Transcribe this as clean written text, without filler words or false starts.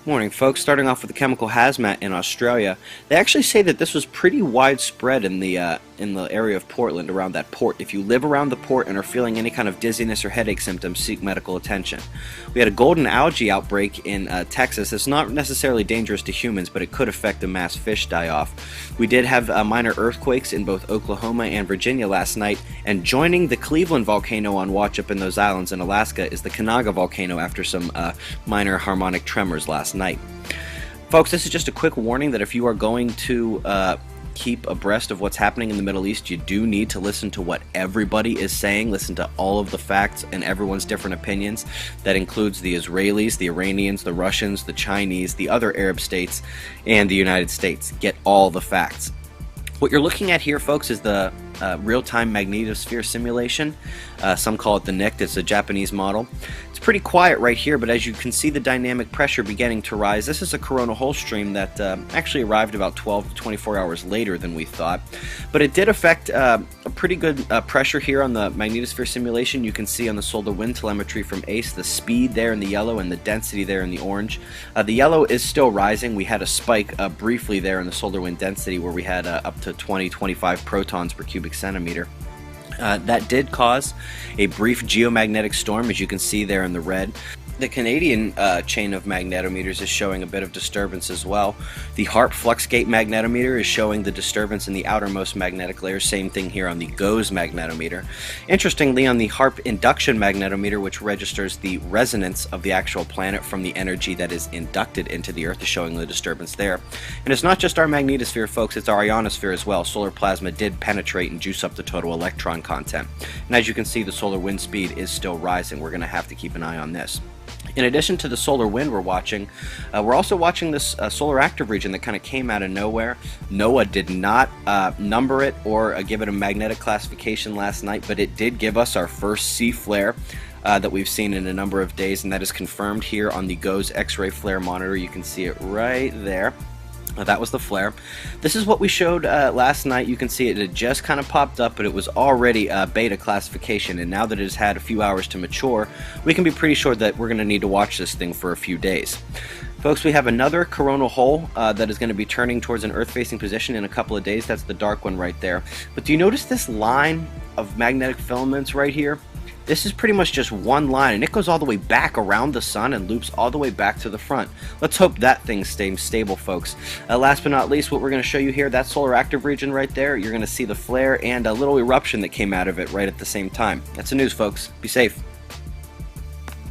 Morning, folks. Starting off with the chemical hazmat in Australia, they actually say that this was pretty widespread in the area of Portland, around that port. If you live around the port and are feeling any kind of dizziness or headache symptoms, seek medical attention. We had a golden algae outbreak in Texas. It's not necessarily dangerous to humans, but it could affect the mass fish die-off. We did have minor earthquakes in both Oklahoma and Virginia last night, and joining the Cleveland volcano on watch up in those islands in Alaska is the Kanaga volcano after some minor harmonic tremors last night. Folks, this is just a quick warning that if you are going to keep abreast of what's happening in the Middle East, you do need to listen to what everybody is saying, listen to all of the facts and everyone's different opinions. That includes the Israelis, the Iranians, the Russians, the Chinese, the other Arab states, and the United States. Get all the facts. What you're looking at here, folks, is the real-time magnetosphere simulation. Some call it the NICT. It's a Japanese model. It's pretty quiet right here, but as you can see the dynamic pressure beginning to rise. This is a coronal hole stream that actually arrived about 12 to 24 hours later than we thought. But it did affect a pretty good pressure here on the magnetosphere simulation. You can see on the solar wind telemetry from ACE the speed there in the yellow and the density there in the orange. The yellow is still rising. We had a spike briefly there in the solar wind density where we had up to 20-25 protons per cubic centimeter. That did cause a brief geomagnetic storm, as you can see there in the red. The Canadian chain of magnetometers is showing a bit of disturbance as well. The HARP fluxgate magnetometer is showing the disturbance in the outermost magnetic layer. Same thing here on the GOES magnetometer. Interestingly, on the HARP induction magnetometer, which registers the resonance of the actual planet from the energy that is inducted into the Earth, is showing the disturbance there. And it's not just our magnetosphere, folks, it's our ionosphere as well. Solar plasma did penetrate and juice up the total electron content. And as you can see, the solar wind speed is still rising. We're going to have to keep an eye on this. In addition to the solar wind we're also watching this solar active region that kind of came out of nowhere. NOAA did not number it or give it a magnetic classification last night, but it did give us our first C flare that we've seen in a number of days, and that is confirmed here on the GOES X-ray flare monitor. You can see it right there. That was the flare. This is what we showed last night. You can see it had just kind of popped up, but it was already beta classification, and now that it has had a few hours to mature, we can be pretty sure that we're going to need to watch this thing for a few days. Folks, we have another coronal hole that is going to be turning towards an Earth-facing position in a couple of days. That's the dark one right there. But do you notice this line of magnetic filaments right here? This is pretty much just one line, and it goes all the way back around the sun and loops all the way back to the front. Let's hope that thing stays stable, folks. Last but not least, what we're going to show you here, that solar active region right there, you're going to see the flare and a little eruption that came out of it right at the same time. That's the news, folks. Be safe.